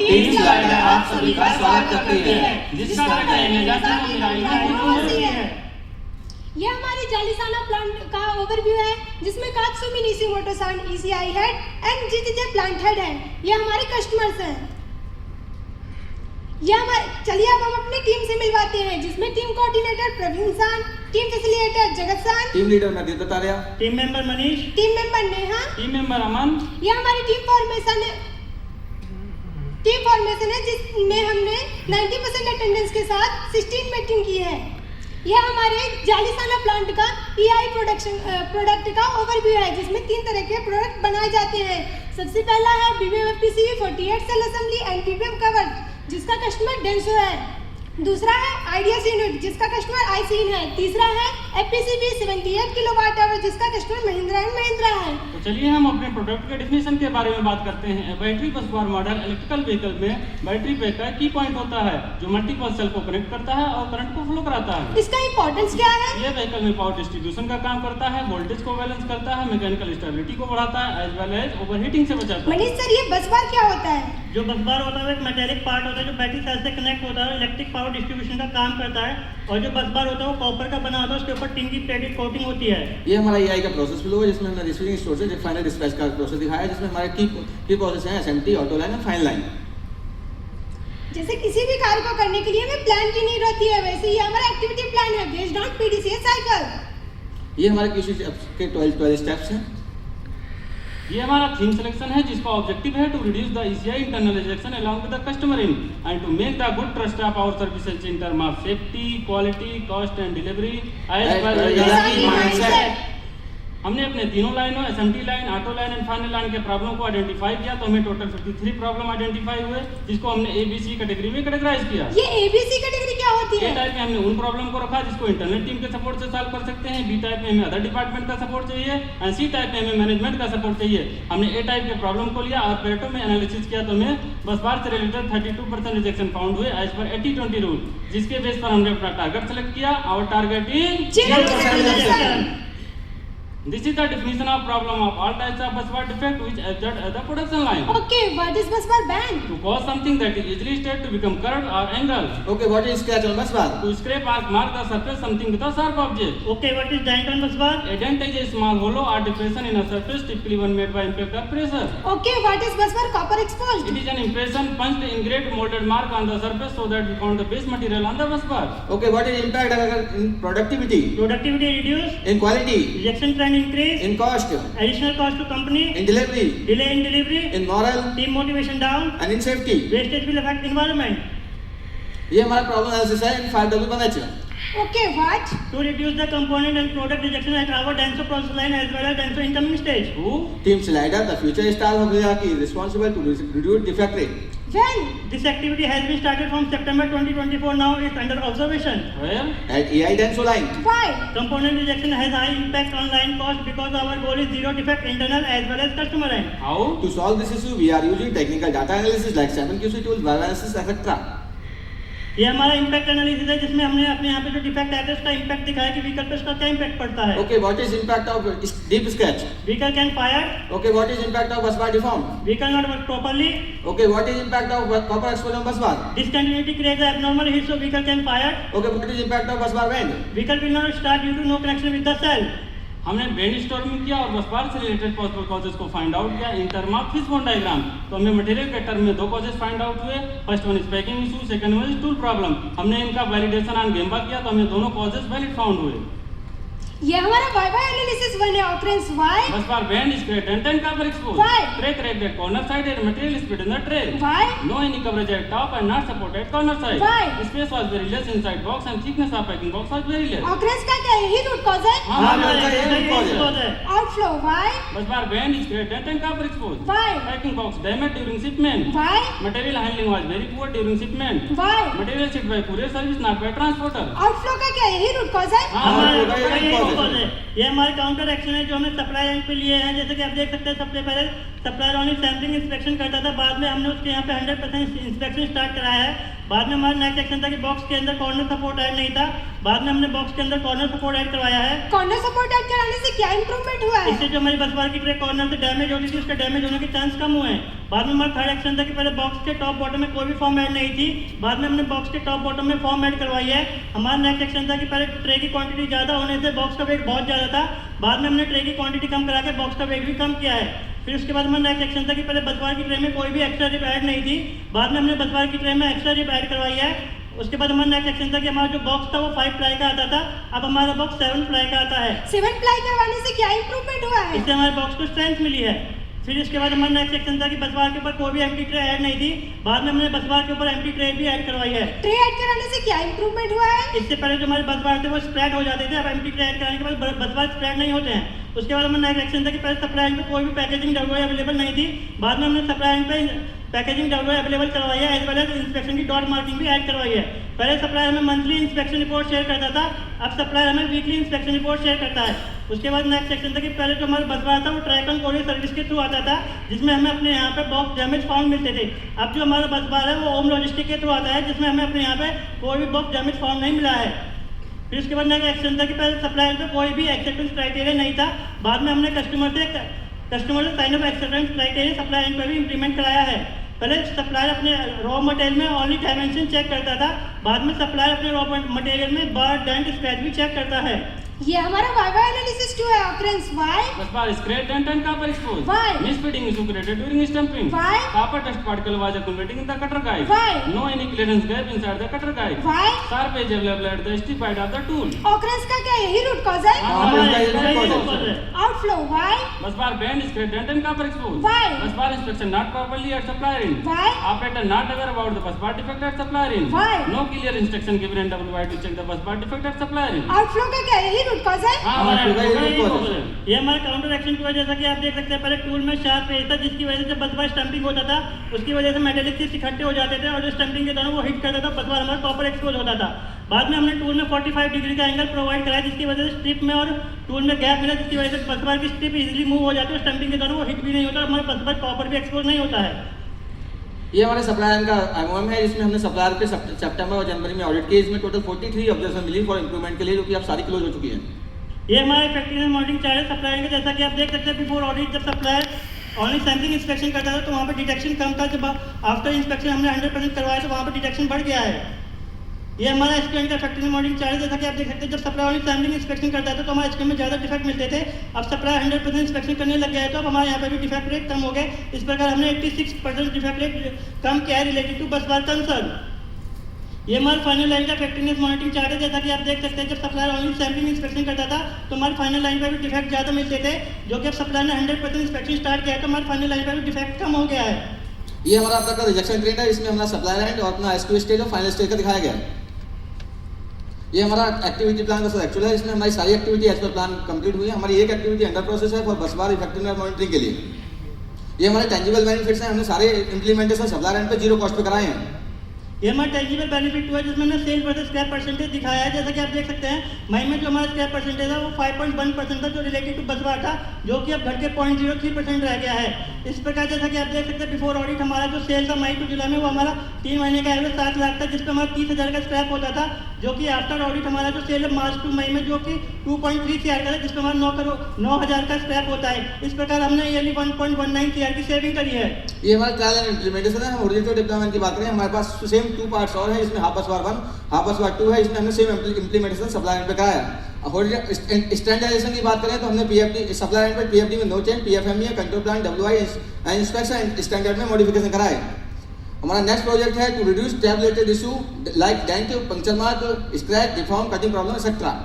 Team slider आप सभी का स्वागत करती है, जिसका ये हमारे जालिसाना प्लांट का ओवरव्यू है, जिसमें Katsumi Nishimoto san ECI head and GGJ plant head है। ये हमारे कस्टमर्स हैं। चलिए अब हम अपनी टीम से मिलवाते हैं, जिसमें टीम कोऑर्डिनेटर प्रवीण सान, टीम फैसिलिटेटर जगत सान, team leader Nadit Taria, team member Manish, team member Neha, team member Aman. ये हमारी टीम फॉर्मेशन है, जिसमें हमने 90% अटेंडेंस के साथ 16 मीटिंग की है। यह हमारे जालिसाना प्लांट का EI प्रोडक्ट का ओवरव्यू है, जिसमें 3 तरह के प्रोडक्ट बनाए जाते हैं। सबसे पहला है BBM FPCB 48 cell assembly and BBM cover, जिसका कस्टमर डेंसो है। दूसरा है IDS यूनिट, जिसका कस्टमर आईसीन है। तीसरा है FPCB 78 किलोवाट आवर, जिसका कस्टमर महिंद्रा एंड महिंद्रा है। तो चलिए हम अपने प्रोडक्ट के डेफिनेशन के बारे में बात करते हैं। बैटरी बस बार मॉडल इलेक्ट्रिकल व्हीकल में बैटरी पैक का की पॉइंट होता है, जो मल्टीपल सेल को कनेक्ट करता है और करंट को फ्लो कराता है। इसका इंपॉर्टेंस क्या है? ये व्हीकल में पावर डिस्ट्रीब्यूशन का काम करता है, वोल्टेज को बैलेंस करता है, मैकेनिकल स्टेबिलिटी को बढ़ाता है, एज वेल एज ओवरहीटिंग से बचाता है। मनीष सर, ये बस बार क्या होता है? जो बस बार होता है एक मेटेलिक पार्ट होता है, जो बैटरी सेल से कनेक्ट होता है, इलेक्ट्रिक पावर डिस्ट्रीब्यूशन का काम करता है। और जो बस बार होता है वो कॉपर का बना होता है, उसके ऊपर टिन की प्लेटेड कोटिंग होती है। ये हमारा EI का प्रोसेस फ्लो है, जिसमें हमने रिसीविंग स्टोर से फाइनल डिस्पैच का प्रोसेस दिखाया है, जिसमें हमारे की प्रोसेस हैं SMT, ऑटो लाइन और फाइन लाइन। जैसे किसी भी कार्य को करने के लिए हमें प्लान की नीड होती है, वैसे ही हमारा एक्टिविटी प्लान है बेस्ड ऑन PDCA साइकिल। ये हमारे QC के 12 स्टेप्स हैं। ये हमारा थीम सिलेक्शन है, जिसका ऑब्जेक्टिव है to reduce the ECI internal rejection along with the customer in and to make the good trust of our services in term of safety, quality, cost and delivery as per. हमने अपने तीनों लाइनों SMT line, auto line and final line के problem को identify किया, तो हमें total 53 problem identify हुए, जिसको हमने ABC कैटेगरी में कैटेगराइज किया। ये ABC कैटेगरी क्या होती है? A टाइप में हमने उन प्रॉब्लम को रखा जिसको इंटरनल टीम के सपोर्ट से सॉल्व कर सकते हैं, B टाइप में हमें अदर डिपार्टमेंट का सपोर्ट चाहिए एंड C टाइप में हमें मैनेजमेंट का सपोर्ट चाहिए। हमने A टाइप के प्रॉब्लम को लिया और पेरेटो में एनालिसिस किया, तो हमें बस बार से रिलेटेड 32% रिजेक्शन फाउंड हुए एज पर 80-20 रूल, जिसके बेस पर हमने अपना टारगेट सेलेक्ट किया। Our target is 0% rejection. This is the definition of problem of all types of bus bar defect which exert at the production line. Okay, what is bus bar band? To cause something that is easily straight to become curved or angled. Okay, what is scratch on bus bar? To scrape or mark the surface something with a sharp object. Okay, what is dent on bus bar? A dent is a small hollow or depression in a surface, typically one made by impact or pressure. Okay, what is bus bar copper exposed? It is an impression punched engraved molded mark on the surface so that we found the base material on the bus bar. Okay, what is impact in productivity? Productivity reduce, In quality? rejection trend increase, In cost? additional cost to company, In delivery? delay in delivery, In moral? team motivation down, And in safety? wastage will affect environment. ये हमारा problem analysis है इन 5W1H। Okay, what? To reduce the component and product rejection at our Denso process line as well as Denso incoming stage. Who? Team Slider, the future star of Miyake, is responsible to reduce defect rate. When? This activity has been started from September 2024. Now it's under observation. Where? At EI Denso line. Why? Component rejection has high impact on line cost because our goal is zero defect internal as well as customer end. How? To solve this issue, we are using technical data analysis like 7QC tools, web analysis, etc. ये हमारा impact analysis है, जिसमें हमने अपने यहाँ पे जो defect है उसका इम्पैक्ट दिखाया कि व्हीकल पे उसका क्या इम्पैक्ट पड़ता है। Okay, what is impact of deep scratch? Vehicle can fire, Okay, what is impact of bus bar deform? Vehicle not work properly, Okay, what is impact of copper exposure on bus bar? discontinuity creates an abnormal heat so vehicle can fire, Okay, what is impact of bus bar bend? vehicle will not start due to no connection with the cell. हमने brain storming किया और बस बार से related possible causes को find out किया इन term of fishbone diagram. तो हमें material के टर्म में 2 कॉजेज फाइंड आउट हुए। First one is packing issue, second one is tool problem. हमने इनका वैलिडेशन ऑन गेम्बा किया, तो हमें दोनों कॉजेज वैलिड फाउंड हुए। ये हमारा वाई एनालिसिस 1 है। Occurrence why? Busbar band is great and 10 copper exposed. Why? Tray cracked at corner side and material is split in the tray. Why? No any coverage at top and not supported at corner side. Why? Space was very less inside box and thickness of packing box was very less. Occurrence का क्या यही root cause है? हाँ, हमारा यही cause है। Outflow why? Busbar band is great and 10 copper exposed. Why? Packing box damaged during shipment. Why? Material handling was very poor during shipment. Why? Material shipped by courier service not by transporter. Outflow का क्या यही root cause है? हाँ, हमारा यही cause है। ये हमारे काउंटर एक्शन है जो हमने सप्लाई एंड पे लिए हैं। जैसे कि आप देख सकते हैं, सबसे पहले सप्लायर ओनली सैम्पलिंग इंस्पेक्शन करता था, बाद में हमने उसके यहाँ पे 100% इंस्पेक्शन स्टार्ट कराया है। बाद में हमारा नेक्स्ट सेक्शन था कि बॉक्स के अंदर कॉर्नर सपोर्ट ऐड नहीं था, बाद में हमने बॉक्स के अंदर कॉर्नर सपोर्ट ऐड करवाया है। कॉर्नर सपोर्ट ऐड कराने से क्या इंप्रूवमेंट हुआ है? इससे जो हमारी बस बार की ट्रे कॉर्नर से डैमेज होती थी उसका डैमेज होने के चांस कम हुए हैं। बाद में हमारा थर्ड एक्शन था कि पहले बॉक्स के टॉप बॉटम में कोई भी फॉर्म ऐड नहीं थी, बाद में हमने बॉक्स के टॉप बॉटम में फॉर्म ऐड करवाई है। हमारा नेक्स्ट एक्शन था कि पहले ट्रे की क्वांटिटी ज़्यादा होने से बॉक्स का वेट बहुत ज़्यादा था, बाद में हमने ट्रे की क्वांटिटी कम करा के बॉक्स का वेट भी कम किया है। फिर उसके बाद हमारा नेक्स्ट एक्शन था कि पहले बसबार की ट्रे में कोई भी एक्स्ट्रा रिप ऐड नहीं थी, बाद में हमने बसबार की ट्रे में एक्स्ट्रा रिप ऐड करवाई है। उसके बाद हमारा नेक्स्ट एक्शन था कि हमारा जो बॉक्स था वो 5 प्लाई का आता था, अब हमारा बॉक्स 7 प्लाई का आता है। 7 प्लाई करवाने से क्या इंप्रूवमेंट हुआ है? इससे हमारे बॉक्स को स्ट्रेंथ मिली है। फिर इसके बाद हमारा नेक्स्ट सेक्शन था कि बसबार के ऊपर कोई भी एम्प्टी ट्रे ऐड नहीं थी, बाद में हमने बसबार के ऊपर एम्प्टी ट्रे भी ऐड करवाई है। ट्रे ऐड कराने से क्या इंप्रूवमेंट हुआ है? इससे पहले जो हमारे बसबार थे वो स्प्रेड हो जाते थे, अब एम्प्टी ट्रे ऐड कराने के बाद बसबार स्प्रेड नहीं होते हैं। उसके बाद हमारा नेक्स्ट सेक्शन था कि पहले सप्लाई पे कोई भी पैकेजिंग डब्ल्यू अवेलेबल नहीं थी, बाद में हमने सप्लाई पे पैकेजिंग डब्ल्यू अवेलेबल करवाई है, एज वेल एज इंस्पेक्शन की डॉट मार्किंग भी ऐड करवाई है। पहले सप्लाई हमें मंथली इंस्पेक्शन रिपोर्ट शेयर करता था, अब सप्लाई हमें वीकली इंस्पेक्शन रिपोर्ट शेयर करता है। उसके बाद नेक्स्ट सेक्शन था कि पहले जो हमारा बसबार था वो ट्रैक ऑन कोरियर सर्विस के थ्रू आता था, जिसमें हमें अपने यहाँ पे बॉक्स डैमेज फाउंड मिलते थे। अब जो हमारा बसबार है वो होम लॉजिस्टिक के थ्रू आता है, जिसमें हमें अपने यहाँ पे कोई भी बॉक्स डैमेज फाउंड नहीं मिला है। फिर उसके बाद नेक्स्ट एक्शन था कि पहले सप्लायर पे कोई भी एक्सेप्टेंस क्राइटेरिया नहीं था, बाद में हमने कस्टमर से sign off acceptance criteria supplier पे भी इंप्लीमेंट कराया है। पहले सप्लायर अपने रॉ मटेरियल में ओनली डायमेंशन चेक करता था, बाद में सप्लायर अपने रॉ मटेरियल में बार डेंट स्क्रैच भी चेक करता है। ये हमारा वाई एनालिसिस क्यों है occurrence? Why? Busbar scratch dent and copper exposed. Why? Misfitting issue created during stamping. Why? Copper dust particle was accumulating in the cutter guide. Why? No any clearance gap inside the cutter guide. Why? Sharp edge available at the stiff side of the tool. Occurrence का क्या यही root cause है? हाँ, हमारा इसका इसका यही ही cause cause है। है। Outflow? Why? Busbar band scratch dent and copper exposed. Why? Busbar inspection not properly at supplier end. Why? Operator not aware about the busbar defect at supplier end. Why? No clear instruction given in WY to check the busbar defect at supplier end. Outflow का क्या यही root cause है? हाँ, हाँ, हमारा तो outflow का वही यही cause cause है। है। ये हमारे काउंटर एक्शन की वजह से कि आप देख सकते हैं पहले टूल में शार्प एज था, जिसकी वजह से बसबार स्टम्पिंग होता था, उसकी वजह से मेटेलिक चिप्स इकट्ठे हो जाते थे और जो स्टम्पिंग के दौरान वो हिट करता था, बसबार हमारा कॉपर एक्सपोज होता था। बाद में हमने टूल में 45 डिग्री का एंगल प्रोवाइड कराया, जिसकी वजह से स्ट्रिप में और टूल में गैप मिला, जिसकी वजह से बसबार की स्ट्रिप इजीली मूव हो जाती है, स्टम्पिंग के दौरान वो हिट भी नहीं होता और हमारा बसबार कॉपर भी एक्सपोज नहीं होता है। ये हमारे सप्लायर का एमओएम है, जिसमें हमने सप्लायर पे सितंबर और जनवरी में ऑडिट किए। इसमें टोटल 43 ऑब्जर्वेशन मिली फॉर इंप्रूवमेंट के लिए, जो कि अब सारी क्लोज हो चुकी है। ये हमारा इफेक्टिवनेस मॉनिटरिंग चार्ट है सप्लायर का, जैसा कि आप देख सकते हैं बिफोर ऑडिट जब सप्लायर ऑनली सैम्पलिंग इंस्पेक्शन करता था तो वहाँ पर डिटेक्शन कम था, जब आफ्टर इंस्पेक्शन हमने 100% करवाया तो वहाँ पर डिटेक्शन बढ़ गया है। ये हमारा एसक्यूएन का इफेक्टिवनेस मॉनिटरिंग चार्ट है, जैसा कि आप देख सकते हैं जब सप्लायर ऑनली सैम्पलिंग इंस्पेक्शन करता था तो हमारे एसक्यूएन में ज़्यादा डिफेक्ट मिलते थे, अब सप्लायर 100% इंस्पेक्शन करने लग गया है तो अब हमारे यहाँ पे भी डिफेक्ट रेट कम हो गए। इस प्रकार हमने 86% डिफेक्ट रेट कम किया है रिलेटेड टू बसबार कंसर्न। ये हमारा फाइनल लाइन का इफेक्टिवनेस मॉनिटरिंग चार्ट है, जैसा कि आप देख सकते हैं जब सप्लायर ऑनली सैम्पलिंग इंस्पेक्शन करता था तो हमारे फाइनल लाइन पर भी डिफेक्ट ज़्यादा मिलते थे, जो कि अब सप्लायर ने 100% इंस्पेक्शन स्टार्ट किया है तो हमारे फाइनल लाइन पर भी डिफेक्ट कम हो गया है। ये हमारा अब तक का रिजेक्शन ट्रेंड है, इसमें हमारा सप्लायर एंड और अपना एसक्यू स्टेज और फाइनल स्टेज का दिखाया गया है। ये हमारा एक्टिविटी प्लान का एक्चुअल है, इसमें हमारी सारी activity as per plan complete हुई है। हमारी एक एक्टिविटी अंडर प्रोसेस है फॉर बसबार इफेक्टिवनेस मॉनिटरिंग के लिए। ये हमारे टेंजिबल बेनिफिट्स हैं, हमने सारे इंप्लीमेंटेशन सप्लायर एंड पे 0 कॉस्ट पे कराए हैं। ये हमारा टेंजिबल बेनिफिट हुआ है, जिसमें हमने सेल वर्सेस स्क्रैप परसेंटेज दिखाया है। जैसा कि आप देख सकते हैं मई में जो हमारा स्क्रैप परसेंटेज है वो 5.1% था, जो रिलेटेड टू बसबार था, जो कि अब घट के 0.03% रह गया है। इस प्रकार जैसा कि आप देख सकते हैं बिफोर ऑडिट हमारा जो सेल था मई टू जुलाई में वो हमारा 3 महीने का एवरेज 7 लाख था, जिसपे हमारा 30,000 का स्क्रैप होता था, जो कि आफ्टर ऑडिट हमारा जो सेल है मार्च टू मई में जो कि 2.3 CR का था, जिसपे हमारा 9,000 का स्क्रैप होता है। इस प्रकार हमने ईयरली 1.19 CR की सेविंग करी है। ये हमारा ट्रायल एंड इम्प्लीमेंटेशन है। हम ओरिजिनल डिप्लॉयमेंट की बात करें, हमारे पास सेम 2 पार्ट्स और हैं, इसमें हाफ बसबार 1 हाफ बसबार 2 है, इसमें हमने सेम इम्प्लीमेंटेशन सप्लायर पे कराया है। स्टैंडर्डाइजेशन की बात करें तो हमने पीएफडी सप्लायर पे पीएफडी में no change, PFMEA control plan WI inspection standard में मॉडिफिकेशन कराए। हमारा नेक्स्ट प्रोजेक्ट है to reduce tab related issue like dent, puncture mark, scratch, deform, cutting problem etcetera.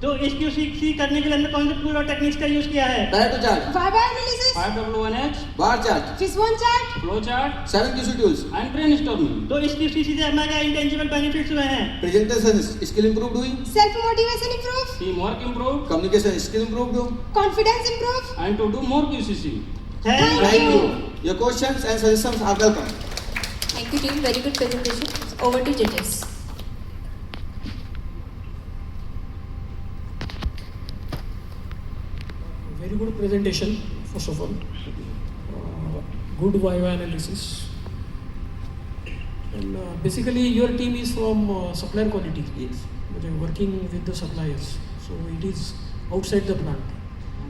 तो इस QC करने के लिए हमने कौन से टूल और टेक्निक्स का यूज किया है? Direct chart, Y analysis, 5W1H, bar chart, fishbone chart, flow chart, 7 QC tools, and brainstorming. तो इस QC से हमारे इंटेंजिबल बेनिफिट्स हुए हैं। प्रेजेंटेशन स्किल इंप्रूव्ड हुई, self motivation improve, Teamwork improved, communication skill improved हुई। Confidence improve. and to do more QCC. Thank Thank you. you. Your questions and suggestions are welcome. Thank you team, very good presentation. Over to judges. Very good presentation, first of all. Good Viva analysis. And basically your team is from supplier quality, Yes. working with the suppliers. So it is outside the plant.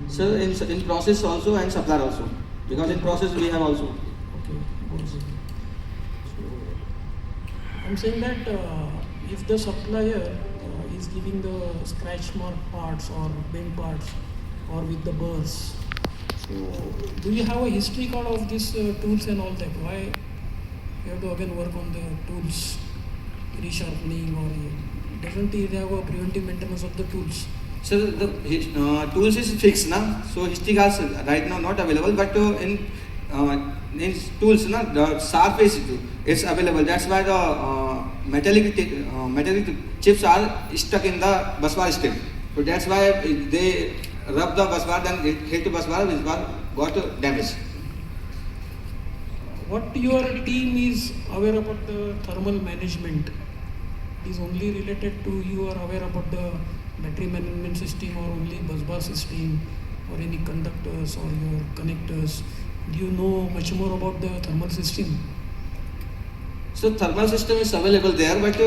Sir, in process also and supplier also. Because in process we have also. Okay. Also. So I'm saying that if the supplier is giving the scratch mark parts or bent parts or with the burrs, so do you have a history card of these tools and all that? Why you have to again work on the tools, resharpening, or doesn't it have a preventive maintenance of the tools? So the tools is fixed now. So history cards right now not available, but in tools na the surface it's available. That's why the metallic chips are stuck in the bus bar strip. So that's why they rub the bus bar, then it hit the bus bar got damaged. What your team is aware about the thermal management is only related to you are aware about the battery management system or only bus bar system or any conductors or your connectors. Do you know much more about the thermal system? So thermal system is available there, but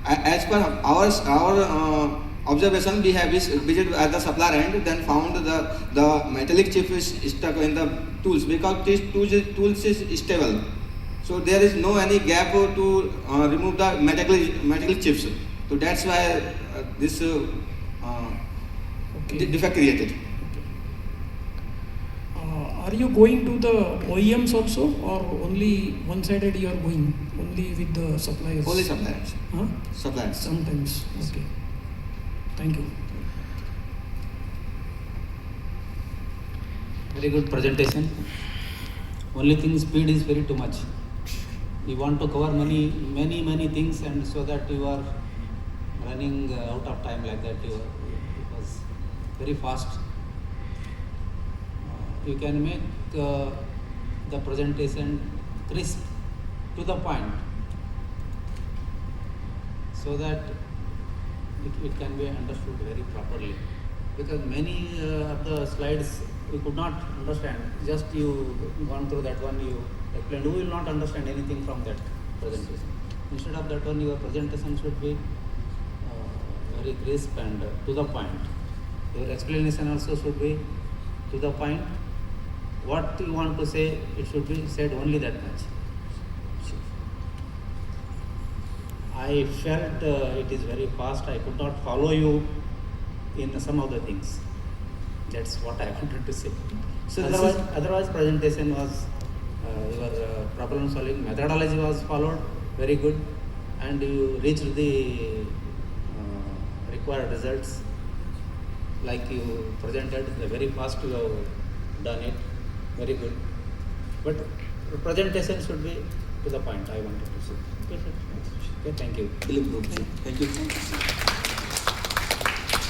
as per our observation, we have visited at the supplier end, then found the metallic chip is stuck in the tools because this tools is stable. So there is no any gap to remove the metallic chips. So that's why this defect created. Are you going to the OEMs also or only one-sided you are going? Only with the suppliers? Only suppliers. Huh? Suppliers. Sometimes. Okay. Thank you. Very good presentation. Only thing, speed is very too much. You want to cover many things, and so that you are running out of time like that. It was very fast. You can make the presentation crisp, to the point, so that it can be understood very properly. Because many of the slides we could not understand. Just you gone through that one, you explained. We will not understand anything from that presentation. Instead of that one, your presentation should be very crisp and to the point. Your explanation also should be to the point. What you want to say, it should be said only that much. I felt it is very fast. I could not follow you in some of the things. That's what I wanted to say. So otherwise presentation was, your problem solving methodology was followed very good, and you reached the required results like you presented. Very fast you have done it. Very good. But presentation should be to the point, I wanted to say. Okay, thank you. Thank you.